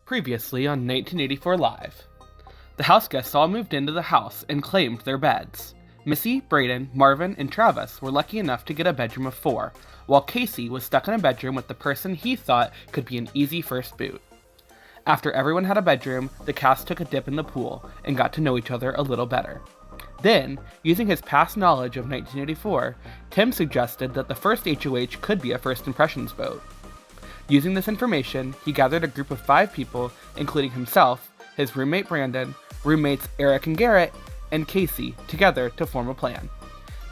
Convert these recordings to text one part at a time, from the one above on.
Previously on 1984 Live. The house guests all moved into the house and claimed their beds. Missy, Brayden, Marvin, and Travis were lucky enough to get a bedroom of 4, while Casey was stuck in a bedroom with the person he thought could be an easy first boot. After everyone had a bedroom, the cast took a dip in the pool and got to know each other a little better. Then, using his past knowledge of 1984, Tim suggested that the first HOH could be a first impressions vote. Using this information, he gathered a group of 5 people, including himself, his roommate Brandon, roommates Eric and Garrett, and Casey, together to form a plan.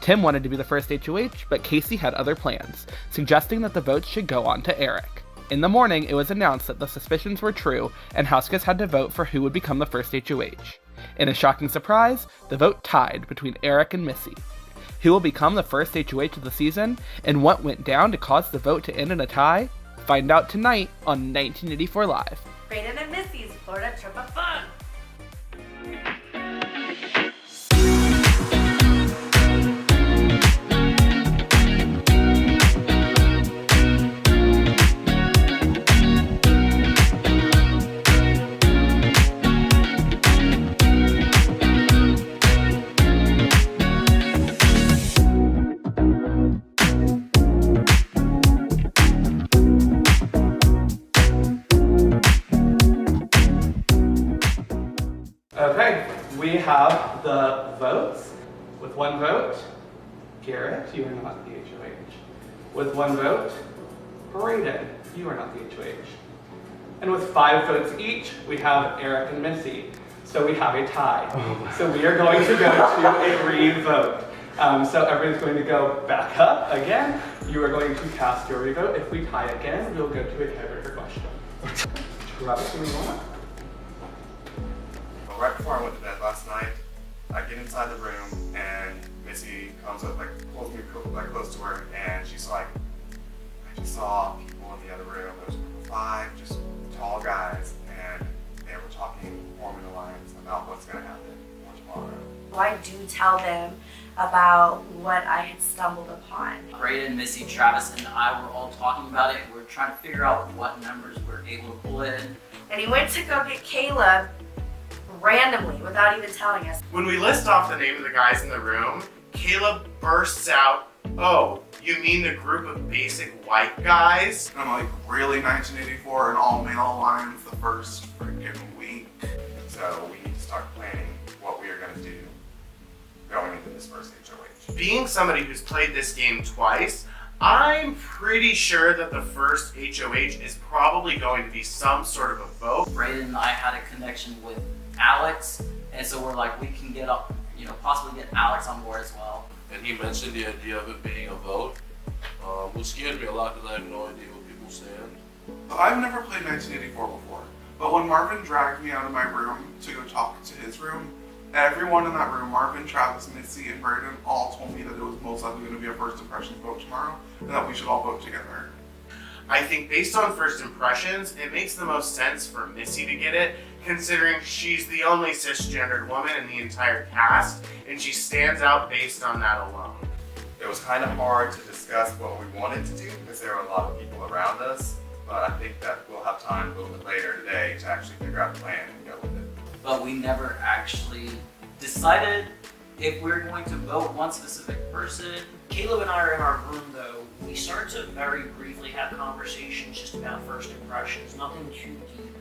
Tim wanted to be the first HOH, but Casey had other plans, suggesting that the votes should go on to Eric. In the morning, it was announced that the suspicions were true, and houseguests had to vote for who would become the first HOH. In a shocking surprise, the vote tied between Eric and Missy. Who will become the first HOH of the season, and what went down to cause the vote to end in a tie? Find out tonight on 1984 Live. Brayden and Missy's Florida Trip of Fun. Okay, we have the votes. With 1 vote, Garrett, you are not the HOH. With 1 vote, Brayden, you are not the HOH. And with 5 votes each, we have Eric and Missy. So we have a tie. So we are going to go to a re-vote. So everyone's going to go back up again. You are going to cast your re-vote. If we tie again, we'll go to a tiebreaker question. Travis, do we want? Right before I went to bed last night, I get inside the room and Missy comes up, pulls me close to her, and she's like, I just saw people in the other room. There was a group of 5, just tall guys, and they were talking, forming alliance about what's going to happen for tomorrow. Well, I do tell them about what I had stumbled upon. Brayden, Missy, Travis, and I were all talking about it. We're trying to figure out what numbers we're able to pull in. And he went to go get Caleb randomly without even telling us. When we list off the name of the guys in the room, Caleb bursts out, "Oh, you mean the group of basic white guys?" And I'm like, really, 1984, an all-male alliance the first freaking week? So we need to start planning what we are going to do going into this first HOH. Being somebody who's played this game twice, I'm pretty sure that the first HOH is probably going to be some sort of a vote. Brayden and I had a connection with Alex, and so we're like, we can get up, possibly get Alex on board as well. And he mentioned the idea of it being a vote, which scared me a lot because I have no idea what people stand. I've never played 1984 before, but when Marvin dragged me out of my room to go talk to his room, everyone in that room, Marvin, Travis, Missy, and Brayden, all told me that it was most likely going to be a first impressions vote tomorrow, and that we should all vote together. I think based on first impressions, it makes the most sense for Missy to get it, considering she's the only cisgendered woman in the entire cast, and she stands out based on that alone. It was kind of hard to discuss what we wanted to do because there were a lot of people around us, but I think that we'll have time a little bit later today to actually figure out the plan and go with it. But we never actually decided if we're going to vote one specific person. Caleb and I are in our room though. We start to very briefly have conversations just about first impressions, nothing too deep.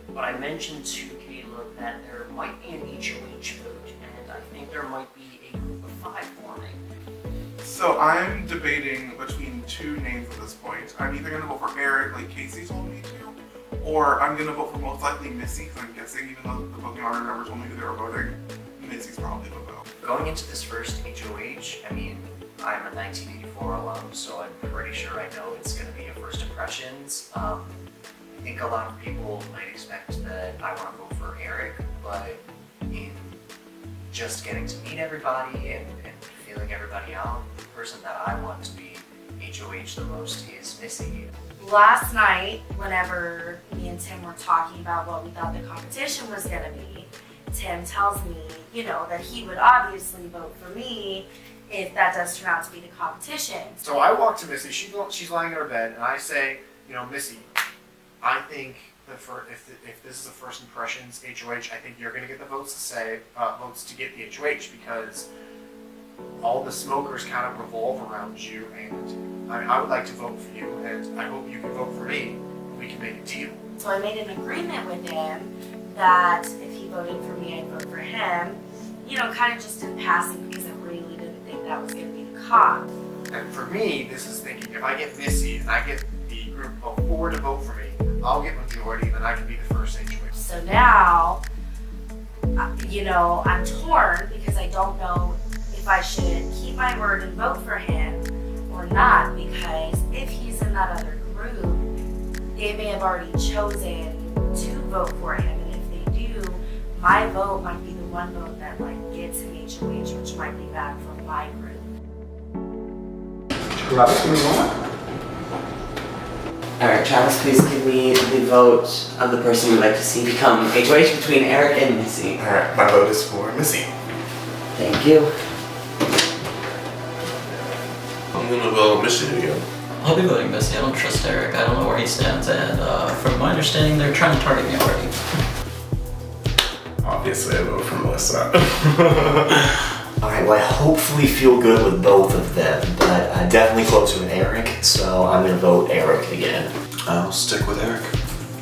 But I mentioned to Caleb that there might be an HOH vote, and I think there might be a group of 5 forming. So I'm debating between 2 names at this point. I'm either going to vote for Eric, like Casey told me to, or I'm going to vote for most likely Missy, because I'm guessing even though the voting order never told me who they were voting, Missy's probably the vote. Going into this first HOH, I'm a 1984 alum, so I'm pretty sure I know it's going to be a first impressions. I think a lot of people might expect that I want to vote for Eric, but in just getting to meet everybody and feeling everybody out, the person that I want to be HOH the most is Missy. Last night, whenever me and Tim were talking about what we thought the competition was going to be, Tim tells me, that he would obviously vote for me if that does turn out to be the competition. So I walk to Missy, she's lying in her bed, and I say, Missy, I think if this is a first impressions HOH, I think you're going to get the votes to get the HOH, because all the smokers kind of revolve around you, and I would like to vote for you, and I hope you can vote for me. We can make a deal. So I made an agreement with him that if he voted for me, I'd vote for him. You know, kind of just in passing, because I really didn't think that was going to be the cop. And for me, this is thinking, if I get Missy and I get the group of 4 to vote for me, I'll get majority, then I can be the first HOH. So now, you know, I'm torn because I don't know if I should keep my word and vote for him or not, because if he's in that other group, they may have already chosen to vote for him, and if they do, my vote might be the one vote that like gets him HOH, which might be bad for my group. Alright, Travis, please give me the vote of the person you'd like to see become HOH between Eric and Missy. Alright, my vote is for Missy. Thank you. I'm gonna vote Missy again. I'll be voting Missy. I don't trust Eric. I don't know where he stands, and from my understanding, they're trying to target me already. Obviously, I vote for Melissa. Alright, well I hopefully feel good with both of them, but definitely closer with Eric, so I'm gonna vote Eric again. I'll stick with Eric.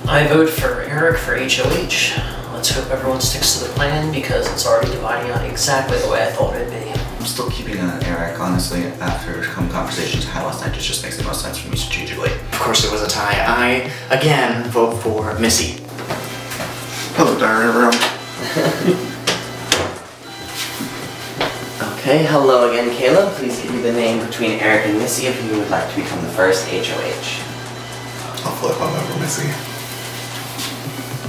I vote for Eric for HOH. Let's hope everyone sticks to the plan, because it's already dividing out exactly the way I thought it'd be. I'm still keeping an Eric, honestly. After some conversations I had last night, it just makes the most sense for me strategically. Of course it was a tie. I, again, vote for Missy. Hello, diary room. Okay, hello again, Caleb. Please give me the name between Eric and Missy if you would like to become the first HOH. I'll flip on over Missy.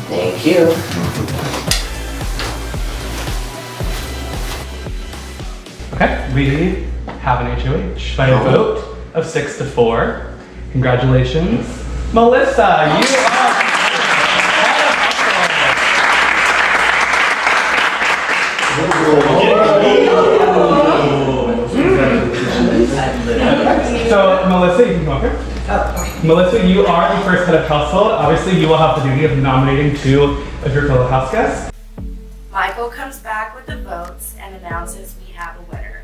Thank you. Okay, we have an HOH by a vote of 6 to 4. Congratulations, Melissa. You are. So, Melissa, you can come up here. Melissa, you are the first head of household. Obviously, you will have the duty of nominating 2 of your fellow house guests. Michael comes back with the votes and announces we have a winner.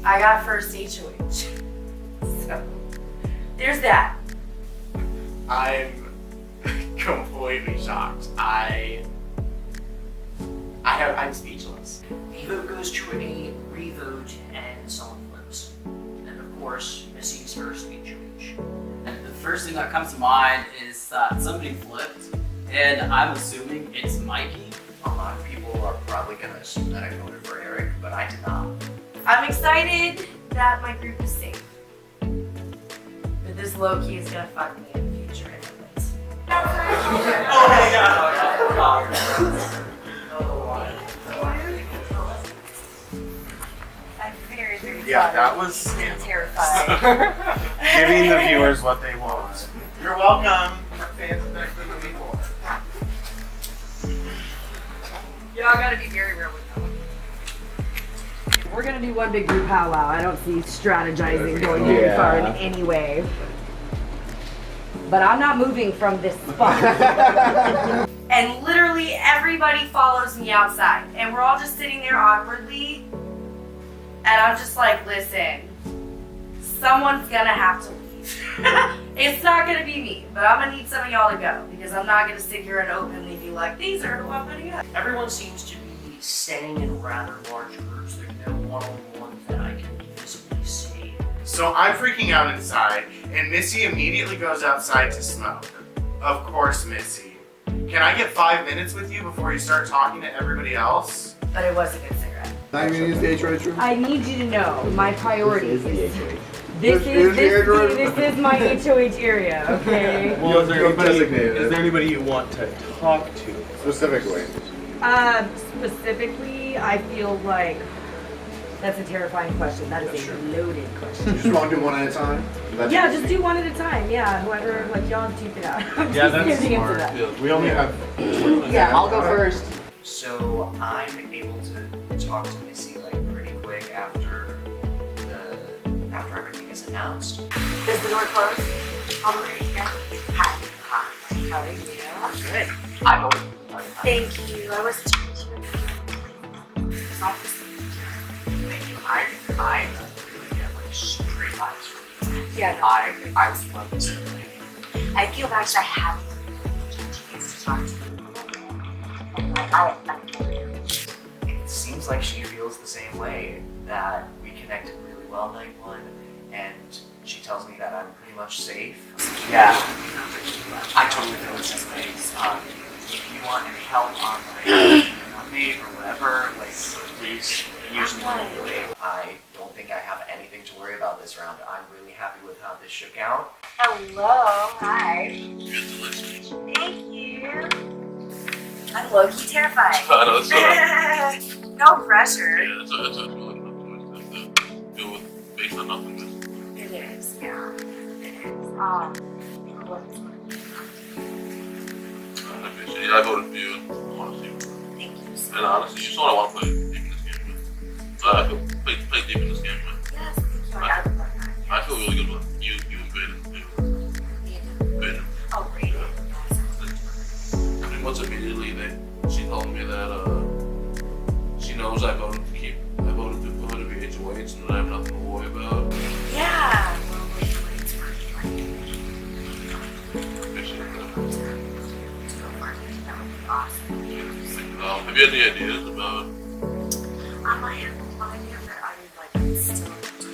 I got first HOH. So, there's that. I'm completely shocked. I'm speechless. The vote goes to a revote and someone flips. And of course, Missy's first HOH. And the first thing that comes to mind is that somebody flipped, and I'm assuming it's Mikey. A lot of people are probably gonna assume that I voted for Eric, but I did not. I'm excited that my group is safe. But this low-key is gonna fuck me in the future anyways. Oh my god! I'm very, very Yeah, sorry. that was I'm terrified. giving the viewers what they want. You're welcome. Fans of Next Movie People. Y'all gotta be very real with them. We're gonna do one big group powwow. I don't see strategizing going very far in any way. But I'm not moving from this spot. And literally everybody follows me outside. And we're all just sitting there awkwardly. And I'm just like, listen, someone's gonna have to leave. It's not gonna be me, but I'm gonna need some of y'all to go, because I'm not gonna sit here and openly be like, these are who I'm putting up. Everyone seems to be staying in rather large groups. There's no one-on-one that I can visibly see. So I'm freaking out inside, and Missy immediately goes outside to smoke. Of course, Missy. Can I get 5 minutes with you before you start talking to everybody else? But it was a good cigarette. Now you're gonna use the HOH room? I need you to know my priorities. This is the HOH. This is my HOH area, okay? Well, is there designated. anybody you want to talk to? Specifically. Specifically, I feel like that's a terrifying question. That is a loaded question. Just want to do one at a time? Yeah, just do one at a time. Yeah, whoever, like, y'all duke it out. I'm Yeah, just that's scared to answer smart. that. Yeah. We only have. Yeah, I'll go first. So I'm able to talk to Missy like pretty quick after everything is announced. Is the door closed? All the way. Yeah. Hi. How are you? Good. I voted. Thank you. I was Thank you. I really get like straight vibes from you. Yeah. I love this. I feel bad because I haven't had a chance to talk to you. It seems like she feels the same way, that we connected really well night one, and she tells me that I'm pretty much safe. Yeah, I totally feel the same way. If you want any help on like update or whatever, like please use me. I don't think I have anything to worry about this round. I'm really happy with how this shook out. Hello. Hi. Thank you. I'm low-key terrified. I know, it's alright. No pressure. Yeah, it's a feeling of deal with based on nothing. It is, yeah. It is. I voted for you, honestly. Thank you so And honestly, you're someone I want to play deep in this game with. I feel play deep in this game with. Yes, thank you. I feel really good with you and Brayden. Brayden. Oh, great. Pretty much immediately, she told me that she knows I voted to put her to be HOH and that I have nothing to worry about. Yeah. Have you any ideas about? I have no idea that I would like still to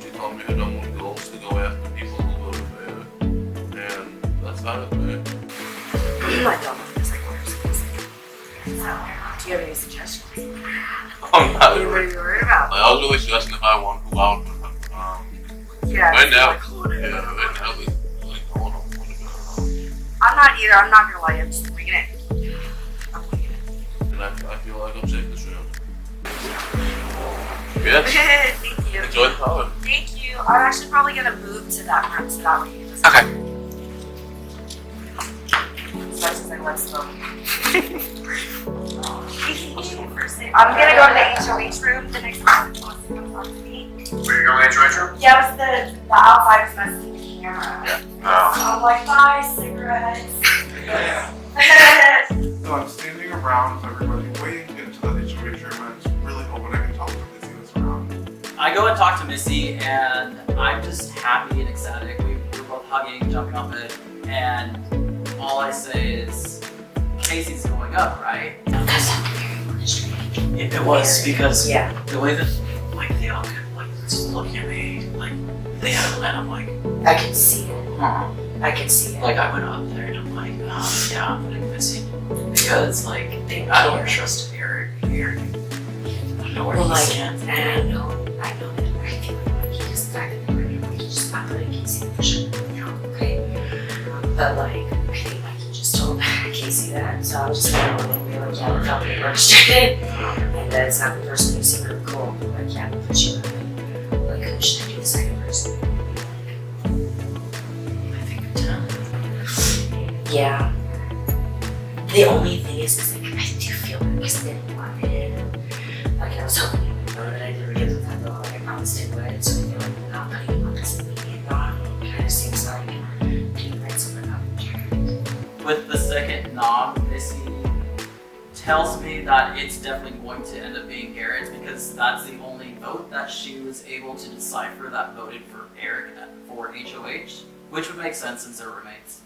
She told me her number one goal is to go after people who voted for her, and that's not it, man. I don't know if like do you have any suggestions? I'm not What are you worried about? Like, I was really stressing if I won, who I would put. Yeah. Right now, like, right now, like, I don't know what to do. I'm not either. I'm not gonna lie. I'm just winging it. I'm winging it. And I feel like I'm safe this round. Yes. Thank you. Enjoy the power. Thank you. I'm actually probably gonna move to that room so that way you just. Okay. As much as I love smoking. I'm gonna go to the HOH room. The next person wants to come talk to me. Where you going to HOH room? Yeah, it was the outsiders messing with the camera. Oh. So I'm like, bye, cigarettes. So I'm standing around with everybody waiting to get into the HOH room and just really hoping I can talk to Missy this round. I go and talk to Missy, and I'm just happy and ecstatic. We're both hugging, jumping off it, and all I say is, Casey's going up, right? It was because Yeah. the way that like they all kept like just looking at me, like they had and I'm like, I can see it. I can see it. like I went up there and I'm like, oh yeah, I'm putting Missy because like I don't trust Eric. I don't know where Well, he like, stands. and I know that I feel like he just back in the room, he just not putting Casey in the shit, okay? But like, I think like he just told Casey that, so I'm just gonna go and be like, yeah, we're helping originated. And that's not the person who seemed really cool. Like, yeah, but you like, who should I do the second person? I think I'm done. Yeah. The only thing is like, I do feel like I didn't want it. Like, I was hoping he would know that I didn't get that though, like I promised it would. So I feel like not putting him on this immediate thought kind of seems like doing right something up. With the second nom, Missy tells me that it's definitely going to end up being Garrett because that's the only vote that she was able to decipher that voted for Eric for HOH, which would make sense since they're roommates.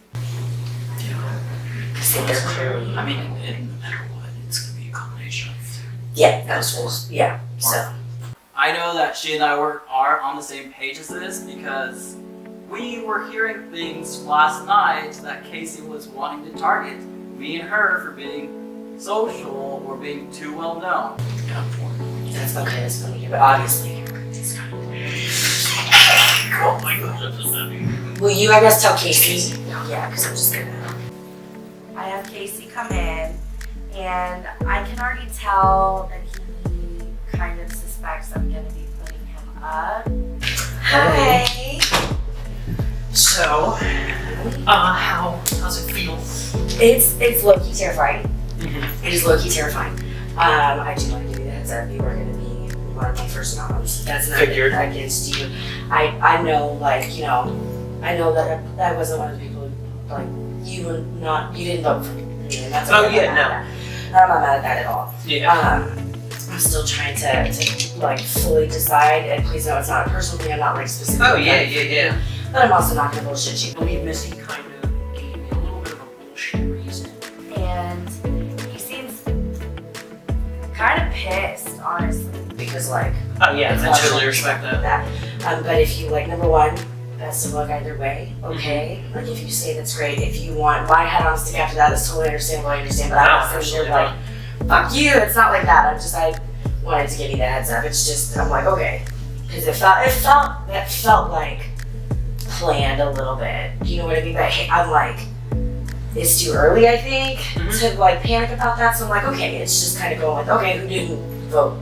See, they're clearly. I mean, no matter what, it's gonna be a combination of Yeah, that's what. Yeah. So. I know that she and I are on the same page as this because we were hearing things last night that Casey was wanting to target me and her for being social or being too well known. That's okay. That's funny, but obviously. oh my god. Will you, I guess, tell Casey? Yeah, because I'm just gonna. I have Casey come in, and I can already tell that he kind of suspects I'm gonna be putting him up. Hi. So, how's it feel? It's low-key terrifying. It is low-key terrifying. I do want to give you the heads up. You are going to be one of my first noms. That's not against you. I know, like, you know, I know that I wasn't one of the people who, like, you didn't vote for me. And that's okay. Oh, yeah, no. I'm not mad at that at all. Yeah. I'm still trying to like fully decide, and please know it's not a personal thing. I'm not like specific. Oh yeah. But I'm also not gonna bullshit you. I believe Missy kind of gave me a little bit of a bullshit reason. And he seems kind of pissed, honestly, because like. Oh yeah, I totally respect that. But if you like, number one, best of luck either way. Okay. Like if you say that's great. If you want my head on stick after that, that's totally understandable. I understand. But I'm not sitting there like, fuck you. It's not like that. I wanted to give you the heads up. It's just I'm like okay, because it felt like planned a little bit. You know what I mean? But hey, I'm like, it's too early, I think, to like panic about that. So I'm like, okay, it's just kind of going with okay, who didn't vote?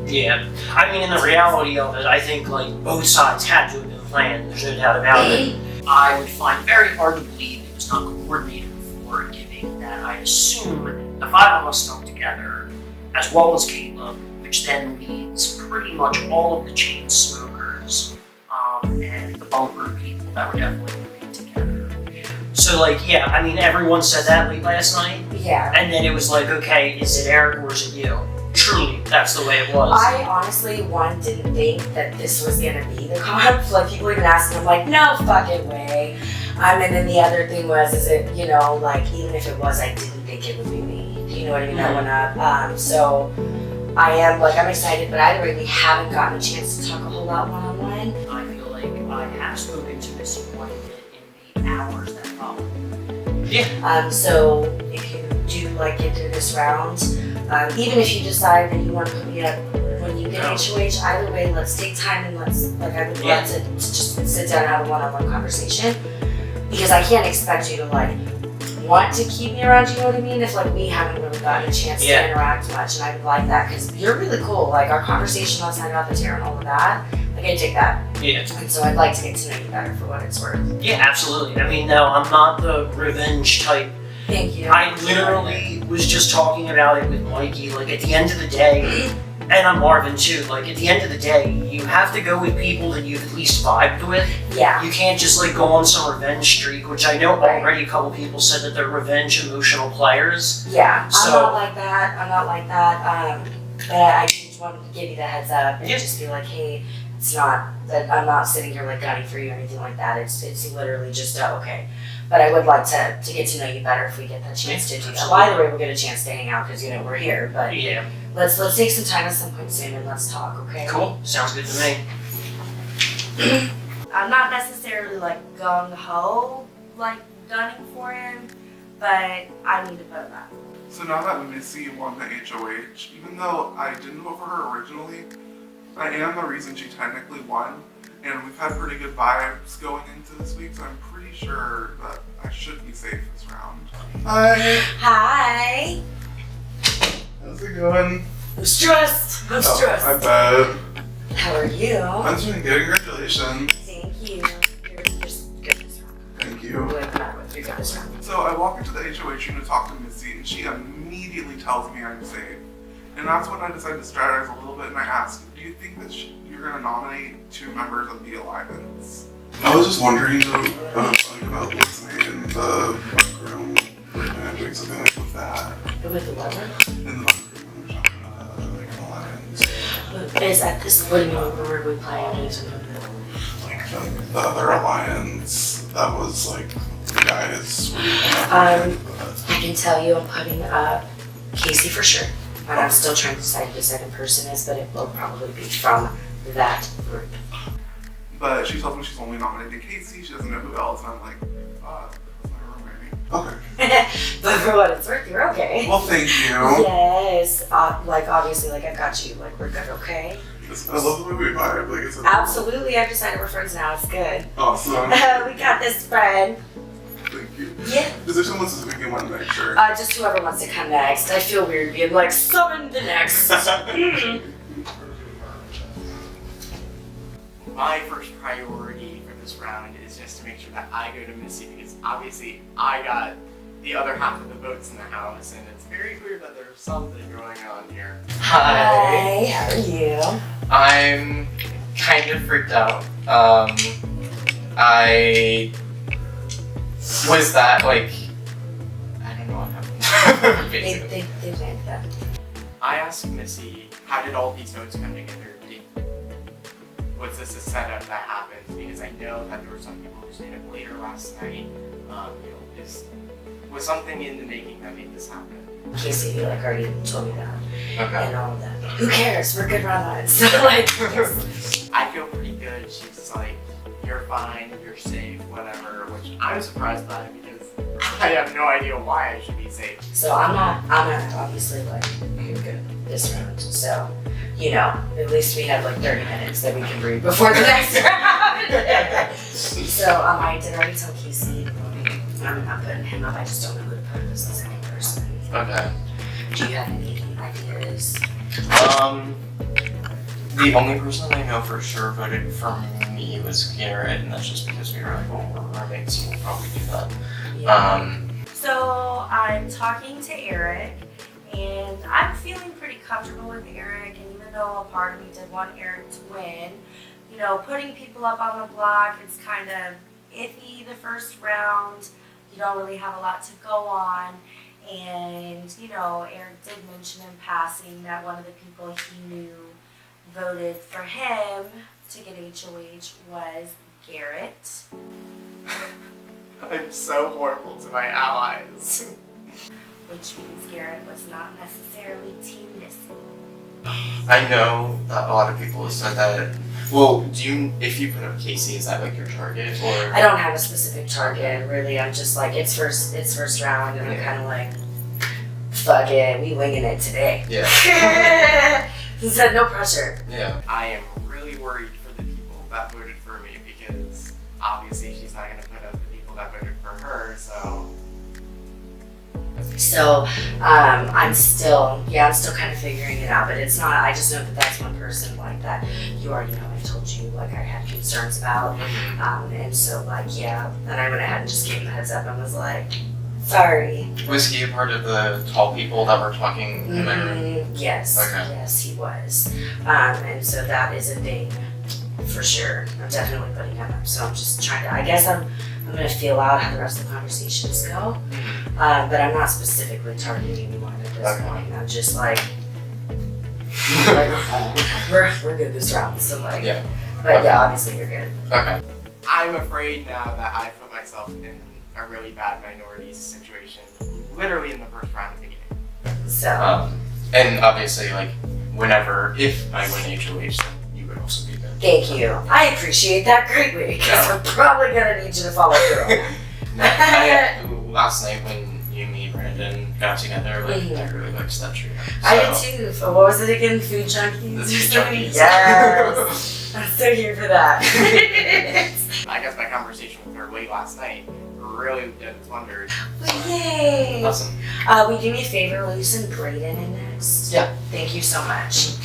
Yeah, I mean, in the reality of it, I think like both sides had to have been planned. There's no doubt about it. I would find it very hard to believe it was not coordinated before, given that I assume the five of us stuck together, as well as Caleb, which then leads pretty much all of the chain smokers and the bunker people that were definitely working together. So like, yeah, I mean, everyone said that late last night. Yeah. And then it was like, okay, is it Eric or is it you? Truly, that's the way it was. I honestly, didn't think that this was gonna be the comp. Like people even asked me, I'm like, no fucking way. And then the other thing was, is it, you know, like even if it was, I didn't think it would be me. You know what I mean? I went up. So I am like, I'm excited, but either way, we haven't gotten a chance to talk a whole lot one-on-one. I feel like I have spoken to Missy quite a bit in the hours that followed. Yeah. So if you do like get through this round, even if you decide that you want to put me up when you get HOH, either way, let's take time and let's, like, I would love to just sit down and have a one-on-one conversation. Because I can't expect you to, like, want to keep me around, you know what I mean? If, like, we haven't really gotten a chance to interact much, and I would like that, because you're really cool. Like, our conversation last night about the tarot and all of that, like, I dig that. Yeah. And so I'd like to get to know you better for what it's worth. Yeah, absolutely. I mean, no, I'm not the revenge type. Thank you. I literally was just talking about it with Mikey, like, at the end of the day, and I'm Marvin too, like, at the end of the day, you have to go with people that you've at least vibed with. Yeah. You can't just, like, go on some revenge streak, which I know already a couple people said that they're revenge emotional players. Yeah, So, I'm not like that. But I just wanted to give you the heads up and just be like, hey, it's not that I'm not sitting here like gunning for you or anything like that. It's literally just okay. But I would like to get to know you better if we get that chance to do that. Well, either way, we'll get a chance to hang out because, you know, we're here. But let's take some time at some point soon and let's talk, okay? Cool. Sounds good to me. I'm not necessarily like gung-ho, like gunning for him, but I need to put him up. So now that Missy won the HOH, even though I didn't vote for her originally, I am the reason she technically won. And we've had pretty good vibes going into this week, so I'm pretty sure that I should be safe this round. Hi! Hi! How's it going? I'm stressed! I'm stressed! I bet. How are you? I'm doing good, congratulations. Thank you. You're just good this round. Thank you. You're good this round. So I walk into the HOH room to talk to Missy, and she immediately tells me I'm safe. And that's when I decided to strategize a little bit, and I asked, do you think that you're going to nominate 2 members of the Alliance? I was just wondering about listening in the bunk room, doing something like with that. With the what? In the bunk room, when we're talking about an Alliance. Is that this, what do you mean, where we playing? Like the other Alliance, that was like, the guys. I can tell you I'm putting up Casey for sure. And I'm still trying to decide who the second person is, but it will probably be from that group. But she tells me she's only nominating Casey, she doesn't know who else, and I'm like, that's my roommate. Okay. But for what it's worth, you're okay. Well, thank you. Yes, like obviously, like I got you, like we're good, okay? I love the way we vibe, like it's absolutely, I've decided we're friends now, it's good. Awesome. We got this, friend. Thank you. Yeah. Is there someone specific you want next, sure? Just whoever wants to come next. I feel weird being like, summon the next. My first priority for this round is just to make sure that I go to Missy because obviously I got the other half of the votes in the house, and it's very clear that there's something going on here. Hi. How are you? I'm kind of freaked out. I was that like I don't know what happened. Basically. They did that. I asked Missy, how did all these votes come together? Was this a setup that happened? Because I know that there were some people who stayed up later last night. Was something in the making that made this happen? Casey, like, already told me that. Okay. And all of that. Who cares? We're good run-ons. So, like, I feel pretty good. She's like, you're fine, you're safe, whatever, which I'm surprised by because I have no idea why I should be safe. so I'm not obviously, like, good this round. So, you know, at least we have like 30 minutes that we can breathe before the next round. So, I did already tell Casey. I'm not putting him up. I just don't know who to put as the second person. Okay. Do you have any ideas? The only person I know for sure voted for me was Garrett, and that's just because we were like, well, we're roommates, so we'll probably do that. Yeah. So I'm talking to Eric, and I'm feeling pretty comfortable with Eric, and even though a part of me did want Eric to win, you know, putting people up on the block, it's kind of iffy the first round. You don't really have a lot to go on. And, you know, Eric did mention in passing that one of the people he knew voted for him to get HOH was Garrett. I'm so horrible to my allies. Which means Garrett was not necessarily Team Missy. I know that a lot of people have said that. Well, if you put up Casey, is that like your target, or? I don't have a specific target, really. I'm just like, it's first round, and I'm kind of like, fuck it, we winging it today. Yeah. He said no pressure. Yeah. I am really worried for the people that voted for me because obviously she's not going to put up the people that voted for her, so. So, I'm still kind of figuring it out, but it's not, I just know that that's one person like that you already know I told you, like, I had concerns about, and so, like, yeah, and I went ahead and just gave him a heads up and was like, sorry. Was he a part of the tall people that were talking in my room? Yes, Okay. yes, he was, and so that is a thing, for sure. I'm definitely putting him up, so I'm just trying to, I guess I'm gonna feel out how the rest of the conversations go, but I'm not specifically targeting anyone at this point. I'm just like we're good this round, so like, Yeah. But yeah, obviously you're good. Okay. I'm afraid now that I put myself in a really bad minority situation, literally in the first round of the game. So. And obviously, like, if I win HOH, then you would also be there. Thank you. I appreciate that greatly, because we're probably gonna need you to follow through. Last night when you, me, Brandon got together, like, I really liked that trio. I did too. So what was it again? Food junkies? The Food Junkies. Yes! I'm so here for that. I guess my conversation with her late last night really did its wonders. Well, yay! Awesome. Will you do me a favor? Will you send Brayden in next? Yeah. Thank you so much.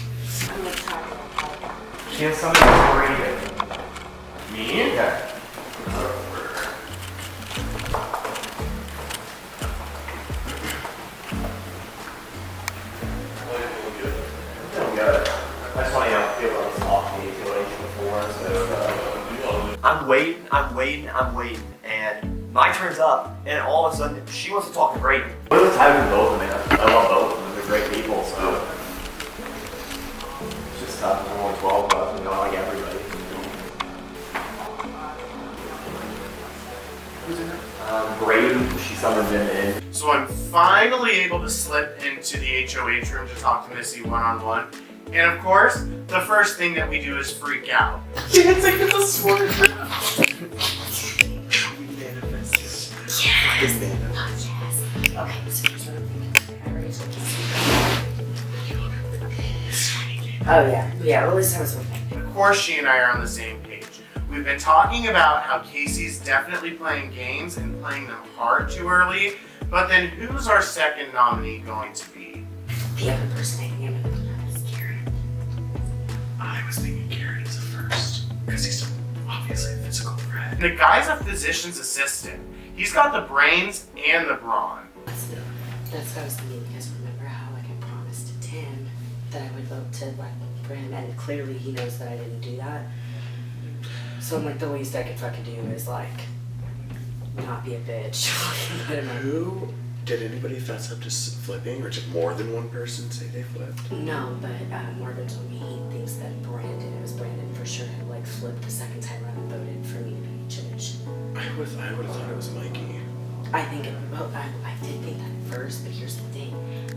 She has something originated. Me? Yeah. That's why I feel like it's off the situation before, so I'm waiting, and my turn's up, and all of a sudden she wants to talk to Brayden. What is having both of them? I love both of them. They're great people, so it's just tough. There's only 12 of us, and not like everybody. Brayden, she summoned him in. So I'm finally able to slip into the HOH room to talk to Missy one-on-one. And of course, the first thing that we do is freak out. It's like it's a sword. Okay, so here's what I'm thinking. Oh yeah, well at least I was with me. Of course, she and I are on the same page. We've been talking about how Casey's definitely playing games and playing them hard too early, but then who's our second nominee going to be? The other person I think I'm gonna put up is Garrett. I was thinking Garrett is a first, because he's obviously a physical threat. The guy's a physician's assistant. He's got the brains and the brawn. That's what I was thinking, because remember how like I promised to Tim that I would vote to like for him, and clearly he knows that I didn't do that. So I'm like, the least I could fucking do is like not be a bitch. Who did anybody fess up to flipping, or did more than one person say they flipped? No, but Morgan told me he thinks that it was Brandon for sure who like flipped the second time around and voted for me to be judge. I would have thought it was Mikey. I think I did think that at first, but here's the thing.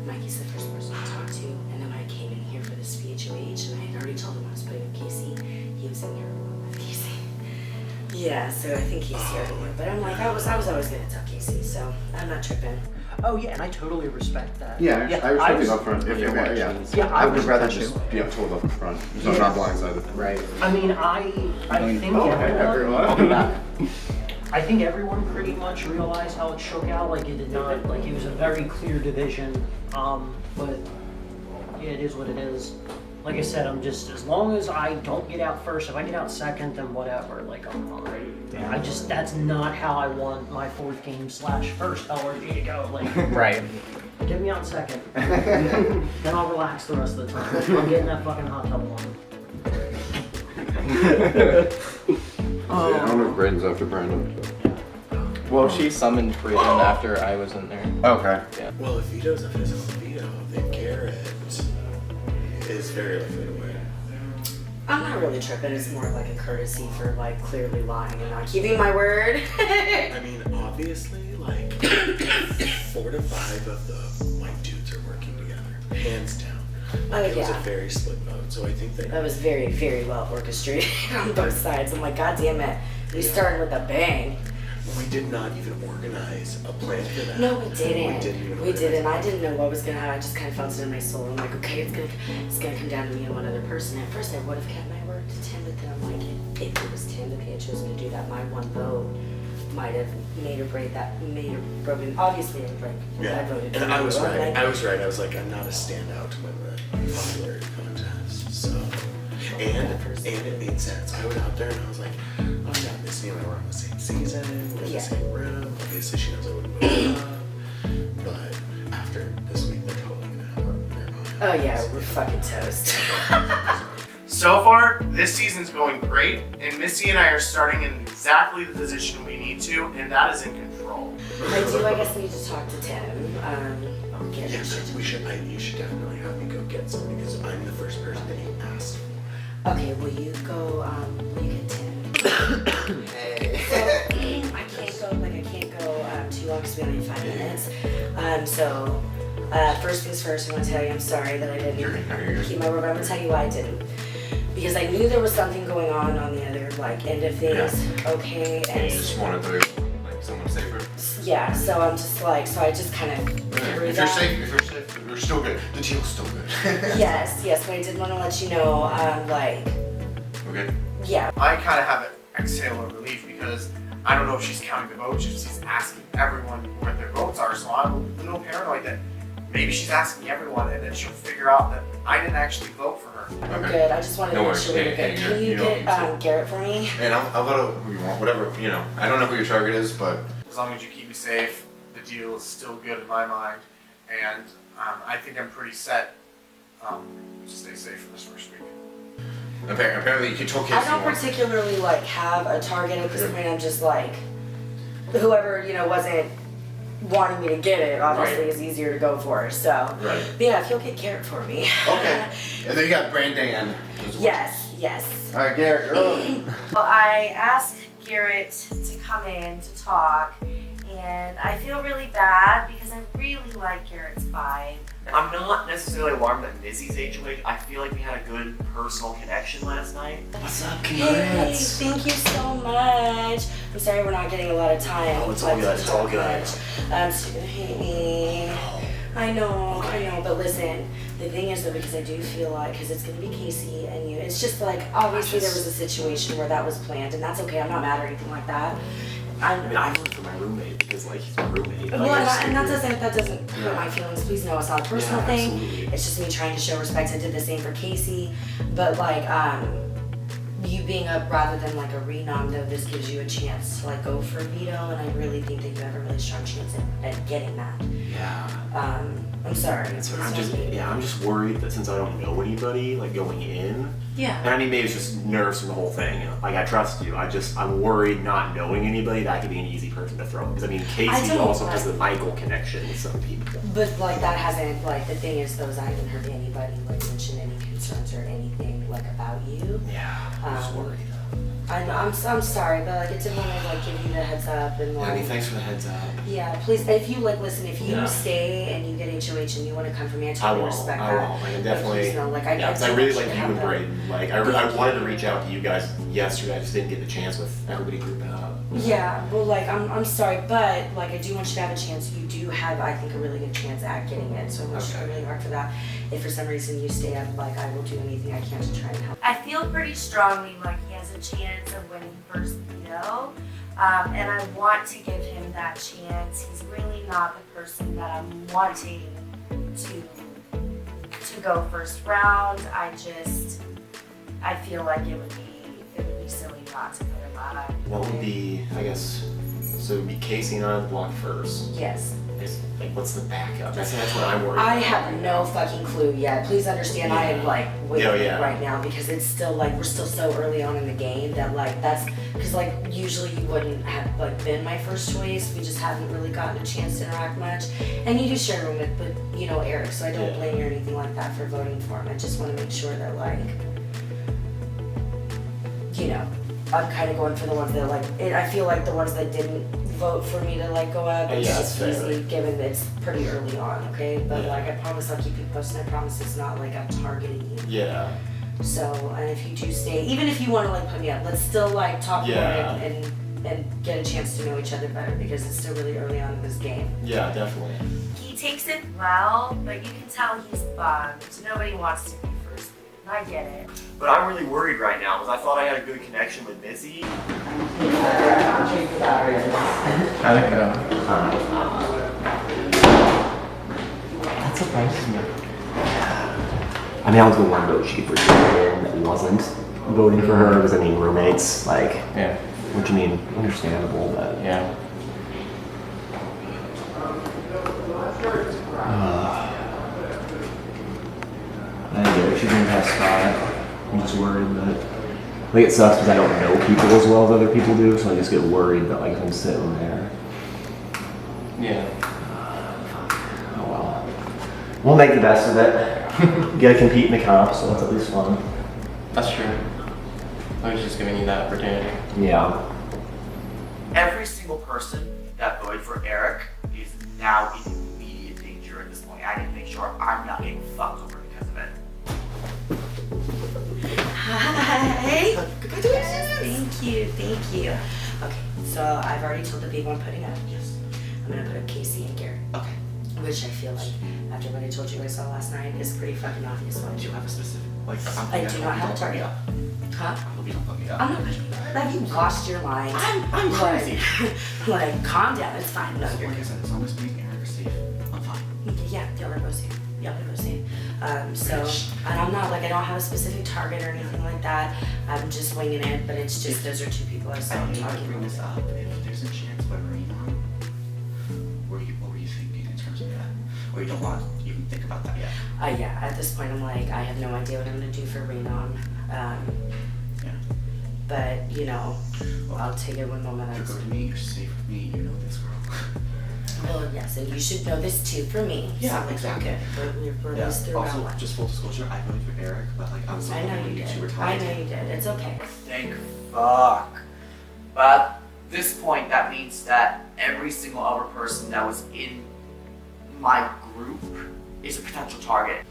Mikey's the first person to talk to, and then when I came in here for this VHOH, and I had already told him I was putting with Casey, he was in here with Casey. Yeah, so I think he's here anyway. But I'm like, I was always gonna tell Casey, so I'm not tripping. Oh yeah, and I totally respect that. Yeah, I respect it up front. I would rather just be told up front, so I'm not blindsided. Right. I mean, I think I think everyone pretty much realized how it shook out. Like it did not, like it was a very clear division. But yeah, it is what it is. Like I said, I'm just, as long as I don't get out first, if I get out second, then whatever. Like I'm fine. I just, that's not how I want my fourth game / first LRG to go. Like Right. Get me out second. Then I'll relax the rest of the time. I'm getting that fucking hot tub on. I don't know if Brandon's after Brandon. Well, she summoned Brandon after I was in there. Okay. Yeah. Well, if Vito's a physical veto, then Garrett is very likely to win. I'm not really tripping. It's more like a courtesy for like clearly lying and not keeping my word. I mean, obviously, like 4 to 5 of the white dudes are working together, hands down. Like, it was a very split vote, so I think that was very, very well orchestrated on both sides. I'm like, God damn it, we started with a bang. We did not even organize a plan for that. No, we didn't. We didn't. I didn't know what was gonna happen. I just kind of felt it in my soul. I'm like, okay, it's gonna come down to me and one other person. At first, I would have kept my word to Tim, but then I'm like, if it was Tim that had chosen to do that, my one vote might have made or broken. Obviously, I voted. And I was right. I was right. I was like, I'm not a standout to win the popularity contest. So, and it made sense. I went out there and I was like, oh yeah, Missy and I were on the same season, we're in the same room. Obviously, she knows I wouldn't vote up. But after this week, they're totally gonna have their mind. Oh yeah, we're fucking toast. So far, this season's going great, and Missy and I are starting in exactly the position we need to, and that is in control. I guess, need to talk to Tim. Yes, you should definitely have me go get somebody because I'm the first person that he asked for. Okay, will you go, will you get Tim? Hey. So, I can't go too long because we only have 5 minutes. First things first, I want to tell you I'm sorry that I didn't keep my word, but I'm going to tell you why I didn't. Because I knew there was something going on the other, end of things, okay? And you just wanted to, someone safer? Yeah, so I'm just so I just kind of... If you're safe, we're still good. The deal's still good. Yes, but I did want to let you know, We're good? Yeah. I kind of have an exhale of relief because I don't know if she's counting the votes, if she's asking everyone what their votes are, so I'm a little paranoid that maybe she's asking everyone and then she'll figure out that I didn't actually vote for her. I'm good. I just wanted to make sure we were good. Can you get Garrett for me? And I'll vote who you want, whatever, I don't know who your target is, but... As long as you keep me safe, the deal is still good in my mind, and I think I'm pretty set to stay safe for this first week. Apparently you can talk Casey. I don't particularly have a target at this point. I'm just whoever wasn't wanting me to get it obviously is easier to go for. So right. But yeah, if you'll get Garrett for me. Okay. And then you got Brandon. Yes. All right, Garrett. Well, I asked Garrett to come in to talk, and I feel really bad because I really like Garrett's vibe. I'm not necessarily alarmed that Missy's HOH. I feel like we had a good personal connection last night. What's up, Hey, thank you so much. I'm sorry we're not getting a lot of time. Oh, it's all good. It's all good. She's gonna hate me. I know, but listen, the thing is though, because I do feel because it's gonna be Casey and you, it's just obviously there was a situation where that was planned, and that's okay. I'm not mad or anything like that. I voted for my roommate because he's my roommate. Well, and that doesn't hurt my feelings. Please know it's not a personal thing. Absolutely. It's just me trying to show respect. I did the same for Casey, but you being a, rather than like a renom though, this gives you a chance to like go for a veto, and I really think that you have a really strong chance at getting that. Yeah. I'm sorry. I'm just worried that since I don't know anybody, like going in. Yeah. And I mean, maybe it's just nerves from the whole thing. Like, I trust you. I'm worried not knowing anybody that could be an easy person to throw. Because I mean, Casey also has the Michael connection with some people. But like that hasn't, like the thing is though, is I haven't heard anybody like mention any concerns or anything like about you. Yeah. I'm just worried. I'm sorry, but like I did want to like give you the heads up and like. I mean, thanks for the heads up. Yeah, please. If you like, listen. If you stay and you get HOH and you want to come for me, I totally respect that. I won't. Like, I definitely. Like, I really like you and Brayden. Like, I wanted to reach out to you guys yesterday. I just didn't get the chance with everybody grouping up. Yeah, well, like I'm sorry, but like I do want you to have a chance. You do have, I think, a really good chance at getting it. So I'm gonna try really hard for that. If for some reason you stay up, like I will do anything I can to try and help. I feel pretty strongly like he has a chance of winning first veto, and I want to give him that chance. He's really not the person that I'm wanting to go first round. I feel like it would be silly not to put him on. What would be, I guess, so it would be Casey and I on the block first. Yes. Like, what's the backup? That's what I'm worried about. I have no fucking clue yet. Please understand, I am like waiting right now because it's still like we're still so early on in the game that like that's because like usually you wouldn't have like been my first choice. We just haven't really gotten a chance to interact much. And you do share a room with you know Eric, so I don't blame you or anything like that for voting for him. I just want to make sure that like you know I'm kind of going for the ones that like I feel like the ones that didn't vote for me to like go up. It's just easy given that it's pretty early on, okay? But like I promise I'll keep you posted. I promise it's not like I'm targeting you. Yeah. So and if you do stay, even if you want to like put me up, let's still like talk more and get a chance to know each other better because it's still really early on in this game. Yeah, definitely. He takes it well, but you can tell he's bummed. Nobody wants to be first. I get it. But I'm really worried right now because I thought I had a good connection with Missy. How'd it go? That surprises me. I mean, I was the one vote she for sure that wasn't voting for her because I mean, roommates, like, which I mean, understandable, but yeah. I get it. She's gonna pass spot. I'm just worried that like it sucks because I don't know people as well as other people do, so I just get worried that like if I'm sitting there. Yeah. Oh well. We'll make the best of it. You gotta compete in the comp, so that's at least fun. That's true. I was just giving you that opportunity. Yeah. Every single person that voted for Eric is now in immediate danger at this point. I need to make sure I'm not getting fucked over because of it. Hi. Thank you. Okay, so I've already told the people I'm putting up. Yes. I'm gonna put up Casey and Garrett. Okay. Which I feel like, after what I told you I saw last night, is pretty fucking obvious. Do you have a specific, like, I do not have a target. Huh? I hope you don't put me up. I'm not putting you up. Have you lost your mind? I'm crazy. Like, calm down. It's fine. No, you're Like I said, as long as me and Eric are safe, I'm fine. Yeah, y'all are both safe. And I'm not like I don't have a specific target or anything like that. I'm just winging it, but it's just those are two people I saw talking. Bring this up. If there's a chance by Marina, what were you thinking in terms of that? Or you don't want to even think about that yet? Yeah, at this point I'm like I have no idea what I'm gonna do for Renon. But you know, I'll take it one moment at a If you go time. to me, you're safe with me. You know this, girl. Well, yes, and you should know this too for me. Yeah, so, exactly. Okay, we're at least through round Also, one. just full disclosure, I voted for Eric, but like I was I know you you two were did. I talking. know you did. It's okay. Thank fuck. But at this point, that means that every single other person that was in my group is a potential target.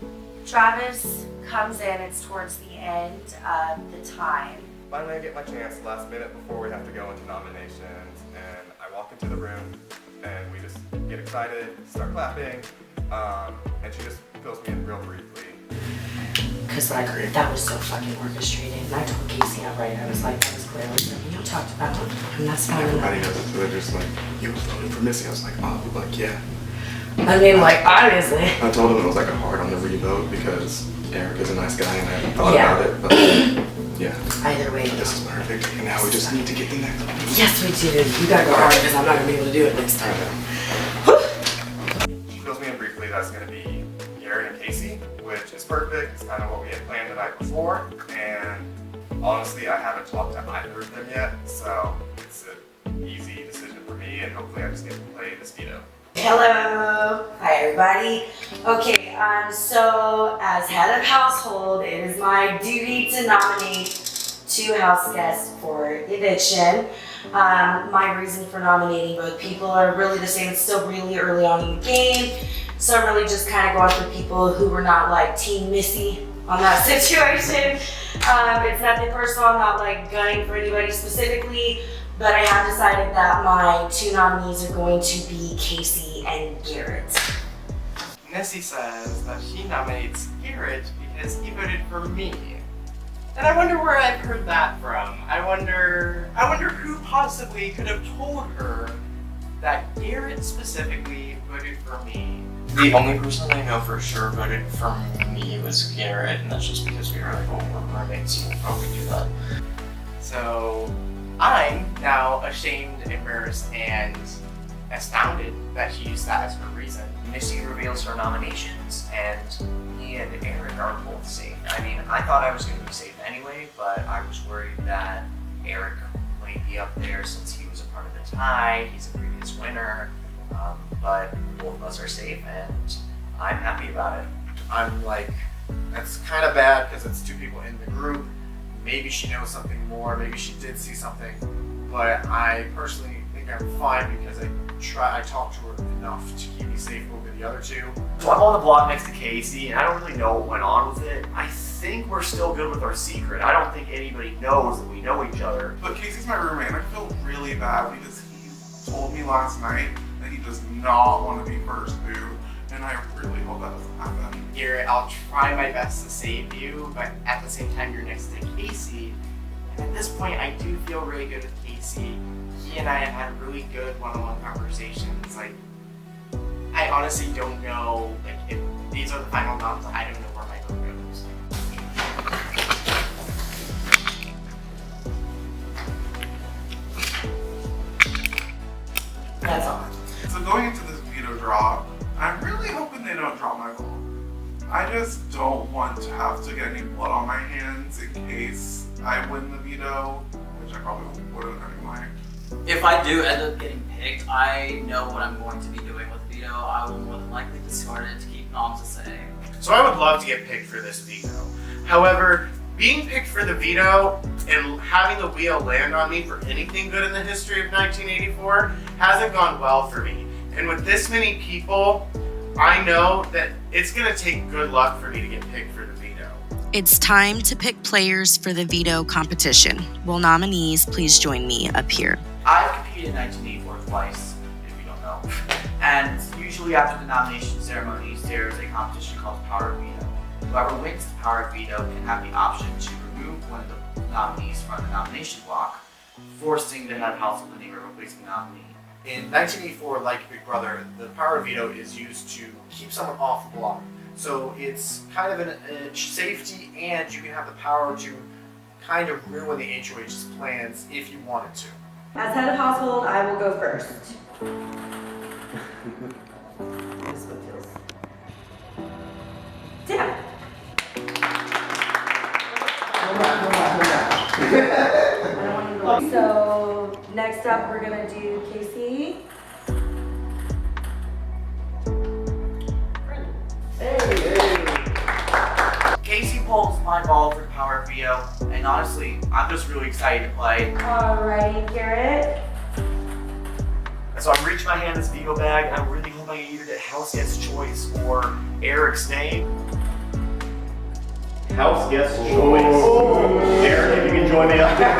Travis comes in, it's towards the end of the time. Finally, I get my chance last minute before we have to go into nominations, and I walk into the room, and we just get excited, start clapping, and she just fills me in real briefly. Because like that was so fucking orchestrated, and I told Casey outright. I was like, that was clearly something you talked about, and that's fine. Everybody does it, so they're just like, you voted for Missy. I was like, oh, people like, yeah. I mean, like obviously. I told him it was like a hard on the revote because Eric is a nice guy and I hadn't thought about it, but Yeah. Either way. This is perfect. And now we just need to get in there. Yes, we do. You gotta go hard because I'm not gonna be able to do it next time. She fills me in briefly that's going to be Garrett and Casey, which is perfect. It's kind of what we had planned the night before. And honestly, I haven't talked to either of them yet, so it's an easy decision for me, and hopefully I just get to play this veto. Hello. Hi, everybody. Okay, so as head of household, it is my duty to nominate 2 house guests for eviction. My reason for nominating both people are really the same. It's still really early on in the game, so I'm really just kind of going for people who were not like Team Missy on that situation. It's nothing personal. I'm not like gunning for anybody specifically, but I have decided that my 2 nominees are going to be Casey and Garrett. Nessie says that she nominates Garrett because he voted for me. And I wonder where I've heard that from. I wonder who possibly could have told her that Garrett specifically voted for me. The only person I know for sure voted for me was Garrett, and that's just because we were like, oh, we're roommates, so we'll probably do that. So I'm now ashamed, embarrassed, and astounded that she used that as her reason. Missy reveals her nominations, and me and Eric are both safe. I mean, I thought I was going to be safe anyway, but I was worried that Eric might be up there since he was a part of the tie. He's a previous winner, but both of us are safe, and I'm happy about it. I'm like, that's kind of bad because it's 2 people in the group. Maybe she knows something more, maybe she did see something, but I personally think I'm fine because I talked to her enough to keep me safe over the other 2. So I'm on the block next to Casey, and I don't really know what went on with it. I think we're still good with our secret. I don't think anybody knows that we know each other. But Casey's my roommate, and I feel really bad because he told me last night that he does not want to be first boo, and I really hope that doesn't happen. Garrett, I'll try my best to save you, but at the same time, you're next to Casey. And at this point, I do feel really good with Casey. He and I have had really good one-on-one conversations. Like, I honestly don't know, like, if these are the final noms, I don't know where my vote goes. That's all. So going into this veto draw, I'm really hoping they don't draw my ball. I just don't want to have to get any blood on my hands in case I win the veto, which I probably wouldn't anyway. If I do end up getting picked, I know what I'm going to be doing with veto. I will more than likely discard it to keep noms the same. So I would love to get picked for this veto. However, being picked for the veto and having the wheel land on me for anything good in the history of 1984 hasn't gone well for me. And with this many people, I know that it's gonna take good luck for me to get picked for the veto. It's time to pick players for the veto competition. Will nominees please join me up here? I've competed in 1984 twice, if you don't know. And usually after the nomination ceremonies, there's a competition called Power of Veto. Whoever wins the Power of Veto can have the option to remove one of the nominees from the nomination block, forcing to have House of the name or replacing the nominee. In 1984, like Big Brother, the power of veto is used to keep someone off the block. So it's kind of a safety, and you can have the power to kind of ruin the HOH's plans if you wanted to. As head of household, I will go first. This one feels. Damn. So next up, we're gonna do Casey. Casey pulls my ball for the Power of Veto, and honestly, I'm just really excited to play. Alrighty, Garrett. So I'm reaching my hand in this veto bag. I'm really hoping I either get House Guest Choice or Eric's name. House Guest Choice. Eric, if you can join me up there.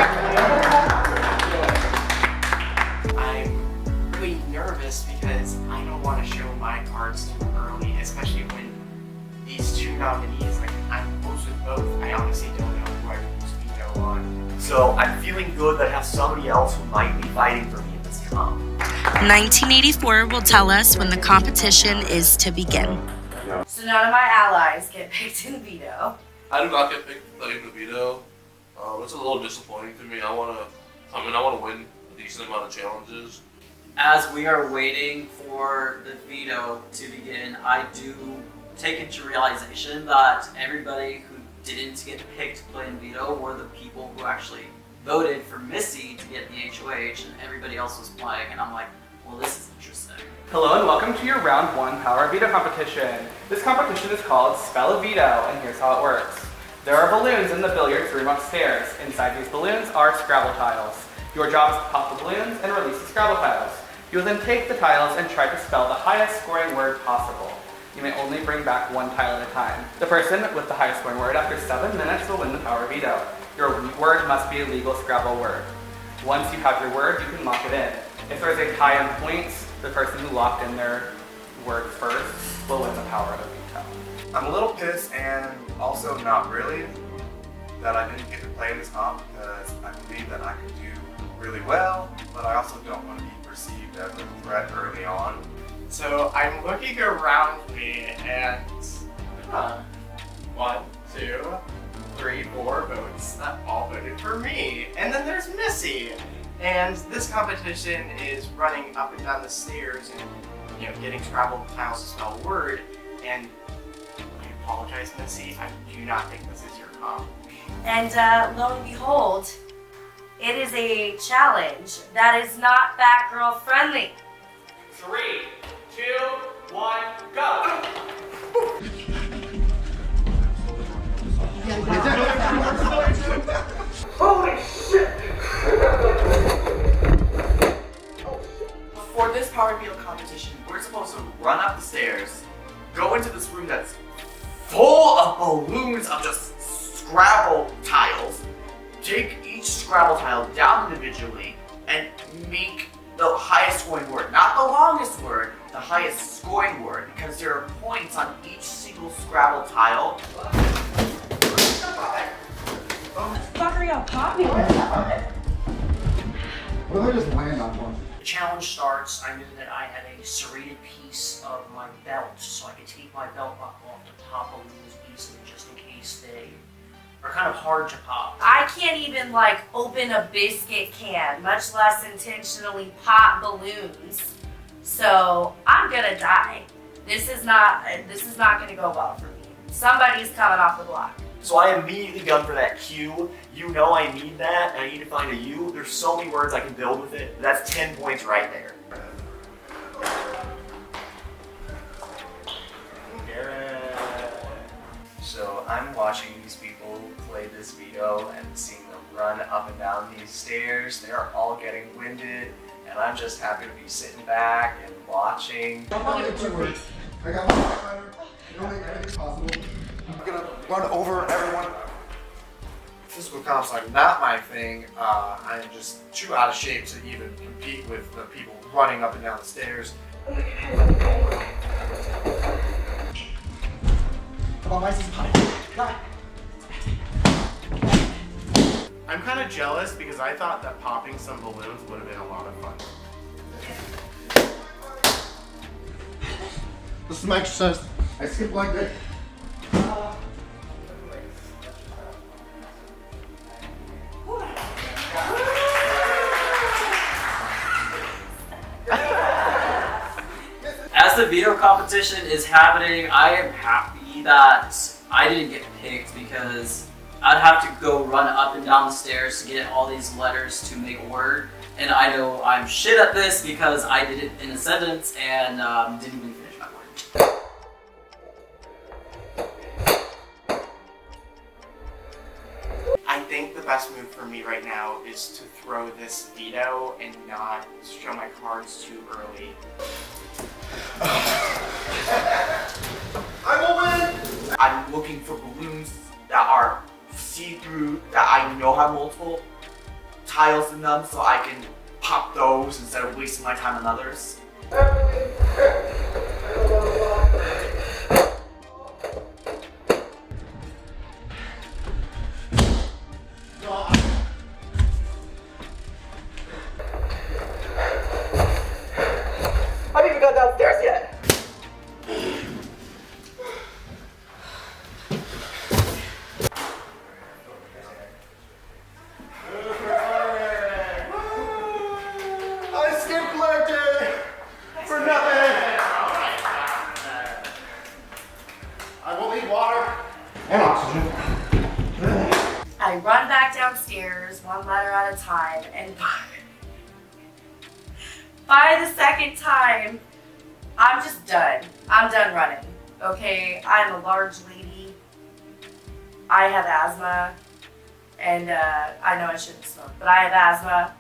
I'm really nervous because I don't want to show my cards too early, especially when these 2 nominees, like, I'm close with both. I honestly don't know who I would use veto on. So I'm feeling good that I have somebody else who might be fighting for me in this comp. 1984 will tell us when the competition is to begin. So none of my allies get picked in veto. I do not get picked in the veto. It's a little disappointing to me. I want to win a decent amount of challenges. As we are waiting for the veto to begin, I do take into realization that everybody who didn't get picked to play in veto were the people who actually voted for Missy to get the HOH, and everybody else was playing, and I'm like, well, this is interesting. Hello and welcome to your round 1 power veto competition. This competition is called Spell a Veto, and here's how it works. There are balloons in the billiards room upstairs. Inside these balloons are Scrabble tiles. Your job is to pop the balloons and release the Scrabble tiles. You will then take the tiles and try to spell the highest scoring word possible. You may only bring back 1 tile at a time. The person with the highest scoring word after 7 minutes will win the power veto. Your word must be a legal Scrabble word. Once you have your word, you can lock it in. If there is a tie in points, the person who locked in their word first will win the power of veto. I'm a little pissed and also not really that I didn't get to play in this comp because I believe that I could do really well, but I also don't want to be perceived as a threat early on. So I'm looking around me and 1, 2, 3, 4 votes that all voted for me. And then there's Missy. And this competition is running up and down the stairs and getting Scrabble tiles to spell a word. And I apologize, Missy, I do not think this is your comp. And lo and behold, it is a challenge that is not Batgirl friendly. 3, 2, 1, go! Holy shit! For this power veto competition, we're supposed to run up the stairs, go into this room that's full of balloons of just Scrabble tiles, take each Scrabble tile down individually, and make the highest scoring word, not the longest word, the highest scoring word, because there are points on each single Scrabble tile. What the fuck are y'all popping? What if I just land on one? The challenge starts, I knew that I had a serrated piece of my belt, so I could take my belt buckle off the top of balloons easily, just in case they are kind of hard to pop. I can't even open a biscuit can, much less intentionally pop balloons. So I'm gonna die. This is not gonna go well for me. Somebody's coming off the block. So I immediately gun for that Q. You know I need that, and I need to find a U. There's so many words I can build with it. That's 10 points right there. So I'm watching these people play this veto and seeing them run up and down these stairs. They're all getting winded, and I'm just happy to be sitting back and watching. I'm gonna get 2 words. I got my fighter. You don't make anything possible. I'm gonna run over everyone. Physical comp's not my thing. I'm just too out of shape to even compete with the people running up and down the stairs. Come on, Mice is behind. I'm kind of jealous because I thought that popping some balloons would have been a lot of fun. This is my exercise. I skip like that. As the veto competition is happening, I am happy that I didn't get picked because I'd have to go run up and down the stairs to get all these letters to make a word. And I know I'm shit at this because I did it in a sentence and didn't even finish my word. I think the best move for me right now is to throw this veto and not show my cards too early. I will win! I'm looking for balloons that are see-through, that I know have multiple tiles in them, so I can pop those instead of wasting my time on others. I haven't even got downstairs yet. I run back downstairs, one letter at a time, and by the second time, I'm just done. I'm done running, okay? I'm a large lady. I have asthma, and I know I shouldn't smoke, but I have asthma.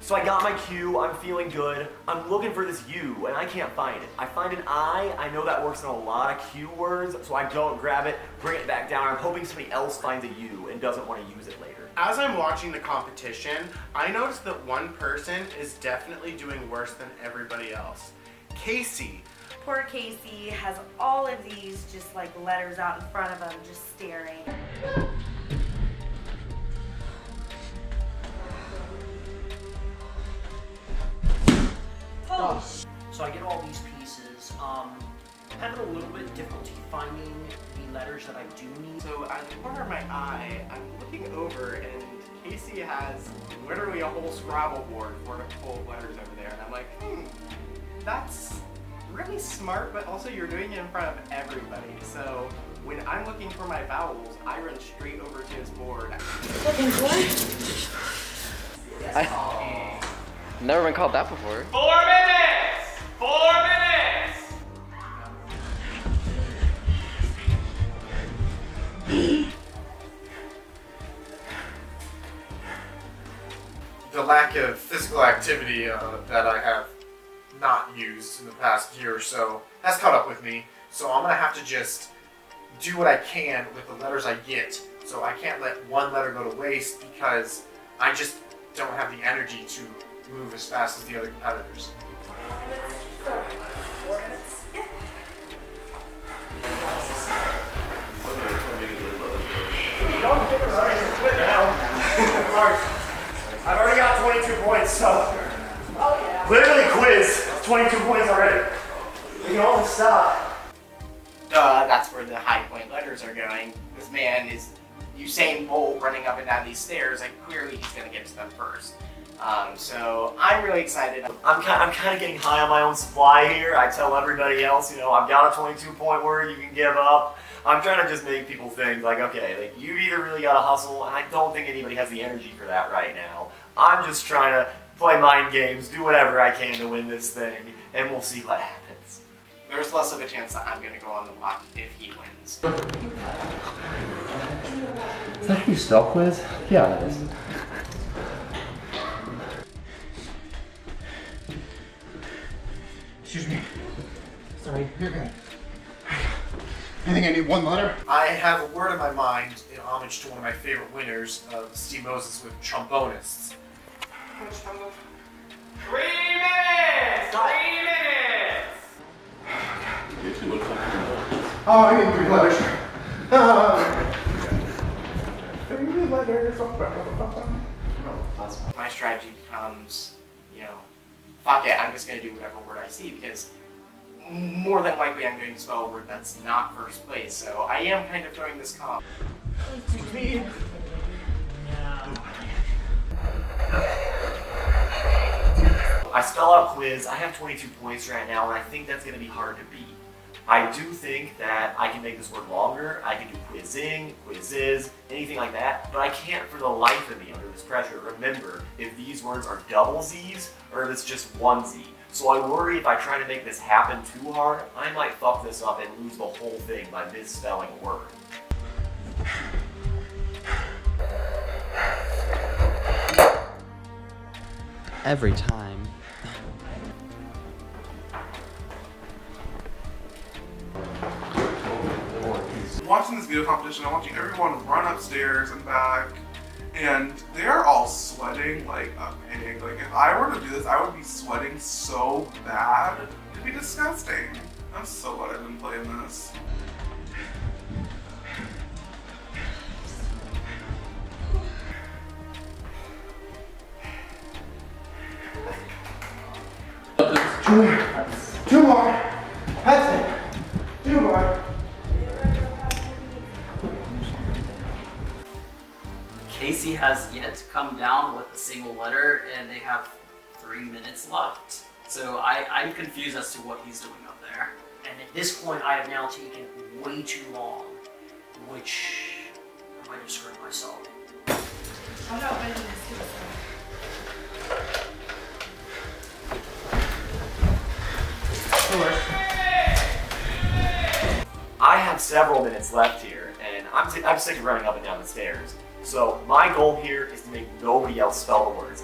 So I got my Q, I'm feeling good. I'm looking for this U, and I can't find it. I find an I know that works in a lot of Q words, so I don't grab it, bring it back down. I'm hoping somebody else finds a U and doesn't want to use it later. As I'm watching the competition, I noticed that one person is definitely doing worse than everybody else. Casey. Poor Casey has all of these just like letters out in front of him, just staring. So I get all these pieces. I'm having a little bit of difficulty finding the letters that I do need. So at the corner of my eye, I'm looking over and Casey has literally a whole Scrabble board full of letters over there. And I'm like, that's really smart, but also you're doing it in front of everybody. So when I'm looking for my vowels, I run straight over to his board. Looking for? Never been called that before. 4 minutes! 4 minutes! The lack of physical activity that I have not used in the past year or so has caught up with me. So I'm gonna have to just do what I can with the letters I get. So I can't let one letter go to waste because I just don't have the energy to move as fast as the other competitors. I've already got 22 points, so literally quiz, 22 points already. You can always stop. That's where the high point letters are going. This man is Usain Bolt running up and down these stairs, like clearly he's gonna get to them first. So I'm really excited. I'm kind of getting high on my own supply here. I tell everybody else, you know, I've got a 22-point word, you can give up. I'm trying to just make people think, like, okay, like, you've either really got to hustle, and I don't think anybody has the energy for that right now. I'm just trying to play mind games, do whatever I can to win this thing, and we'll see what happens. There's less of a chance that I'm gonna go on the block if he wins. Is that your spell quiz? Yeah, it is. Excuse me. Sorry, you're good. I think I need one letter. I have a word in my mind in homage to one of my favorite winners, Steve Moses with trombonists. 3 minutes! 3 minutes! Oh, I need 3 letters. 3 letters. My strategy becomes, you know, fuck it, I'm just gonna do whatever word I see because more than likely I'm going to spell a word that's not first place, so I am kind of throwing this comp. I spell out quiz, I have 22 points right now, and I think that's going to be hard to beat. I do think that I can make this word longer, I can do quizzing, quizzes, anything like that, but I can't for the life of me under this pressure remember if these words are double Z's or if it's just one Z. So I worry if I try to make this happen too hard, I might fuck this up and lose the whole thing by misspelling a word. Every time. Watching this video competition, I'm watching everyone run upstairs and back, and they're all sweating like a pig. Like, if I were to do this, I would be sweating so bad. It'd be disgusting. I'm so glad I've been playing this. 2 more. 2 more. That's it. 2 more. Casey has yet to come down with a single letter, and they have 3 minutes left. So I'm confused as to what he's doing up there. And at this point, I have now taken way too long, which I might have screwed myself. I'm not ready to do I have several minutes left here, and I'm sick of running up and down the stairs. So my goal here is to make nobody else spell the words.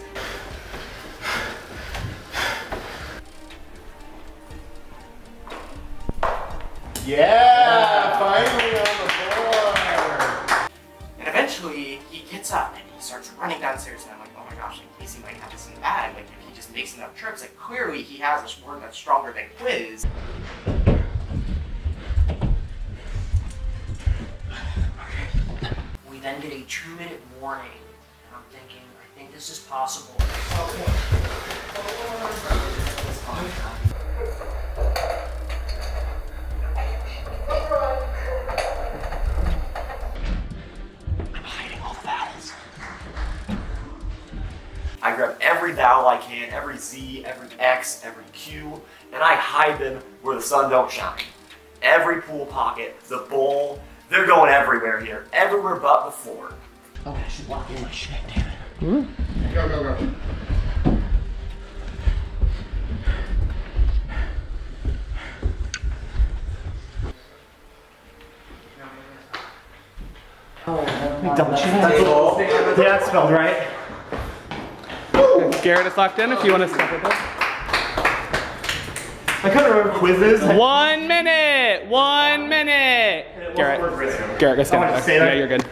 Yeah, finally on the board. And eventually, he gets up and he starts running downstairs, and I'm like, oh my gosh, like, Casey might have this in the bag. Like, if he just makes enough trips, like, clearly he has this word that's stronger than quiz. We then get a 2-minute warning, and I'm thinking, I think this is possible. I grab every vowel I can, every Z, every X, every Q, and I hide them where the sun don't shine. Every pool pocket, the bowl, they're going everywhere here. Everywhere but the floor. Oh, I should lock in my shit, damn it. Go, go, go. Double check. Yeah, that's spelled right. Garrett is locked in if you want to step with it. I kind of remember quizzes. 1 minute! 1 minute! Garrett, go stand back. Yeah, you're good.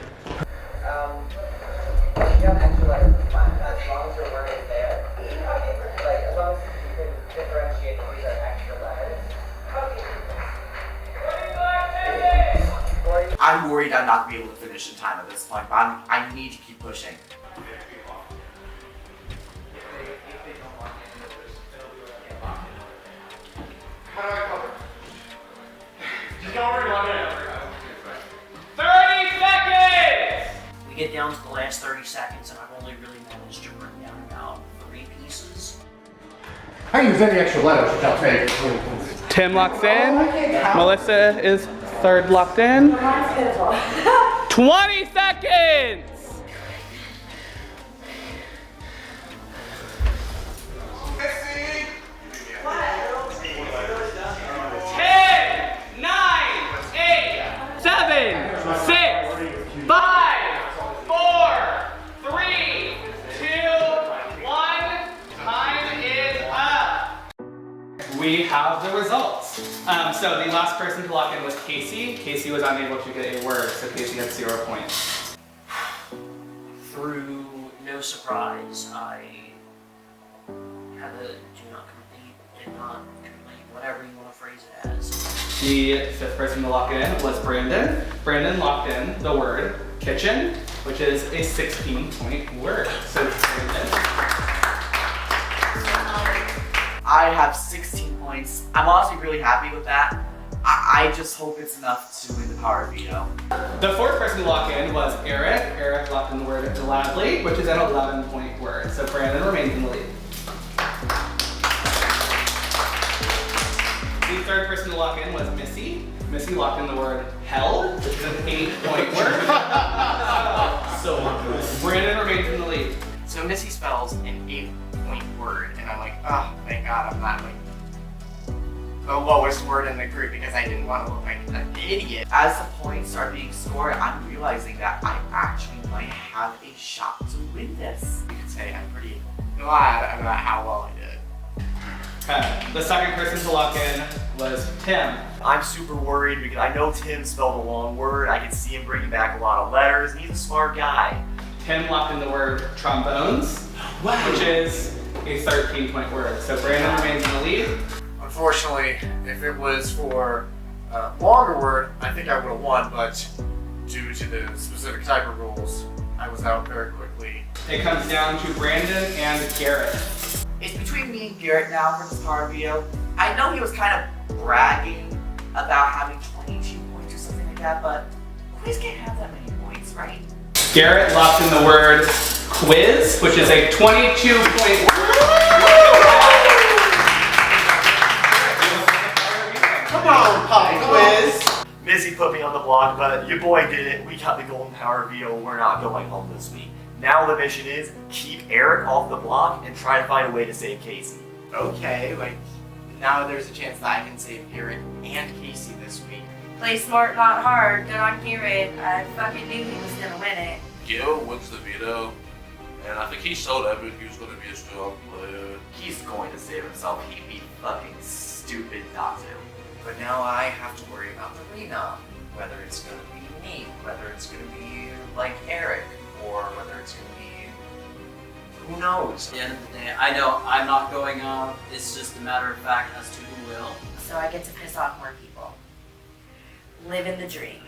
I'm worried I'm not going to be able to finish in time at this point, but I need to keep pushing. How do I cover? Just go over and log in. 30 seconds! We get down to the last 30 seconds, and I've only really managed to bring down about 3 pieces. I use any extra letters, which I'll take. Tim locks in. Melissa is third locked in. 20 seconds! 10, 9, 8, 7, 6, 5, 4, 3, 2, 1. Time is up. We have the results. So the last person to lock in was Casey. Casey was unable to get a word, so Casey had 0 points. Through no surprise, I had a do not complete, did not complete, whatever you want to phrase it as. The 5th person to lock in was Brandon. Brandon locked in the word kitchen, which is a 16-point word. So Brandon. I have 16 points. I'm honestly really happy with that. I just hope it's enough to win the power veto. The 4th person to lock in was Eric. Eric locked in the word gladly, which is an 11-point word. So Brandon remains in the lead. The 3rd person to lock in was Missy. Missy locked in the word held, which is an 8-point word. So Brandon remains in the lead. So Missy spells an 8-point word, and I'm like, oh, thank God I'm not like the lowest word in the group because I didn't want to look like an idiot. As the points are being scored, I'm realizing that I actually might have a shot to win this. You could say I'm pretty glad about how well I did. Okay. The 2nd person to lock in was Tim. I'm super worried because I know Tim spelled a long word. I can see him bringing back a lot of letters, and he's a smart guy. Tim locked in the word trombones, which is a 13-point word. So Brandon remains in the lead. Unfortunately, if it was for a longer word, I think I would have won, but due to the specific type of rules, I was out very quickly. It comes down to Brandon and Garrett. it's between me and Garrett now for this power video. I know he was kind of bragging about having 22 points or something like that, but quiz can't have that many points, right? Garrett locked in the word quiz, which is a 22-point. Come on, pop quiz. Missy put me on the block, but your boy did it. We got the golden power reveal. We're not going home this week. Now the mission is keep Eric off the block and try to find a way to save Casey. Okay, like, now there's a chance that I can save Garrett and Casey this week. Play smart, not hard. Good on Garrett. I fucking knew he was gonna win it. Gil wins the veto, and I think he showed Evan he was going to be a strong player. He's going to save himself. He'd be fucking stupid not to. But now I have to worry about the renom. Whether it's going to be me, whether it's going to be like Eric, or whether it's going to be... Who knows? At the end of the day, I know I'm not going up. It's just a matter of fact as to who will. So I get to piss off more people. Living the dream.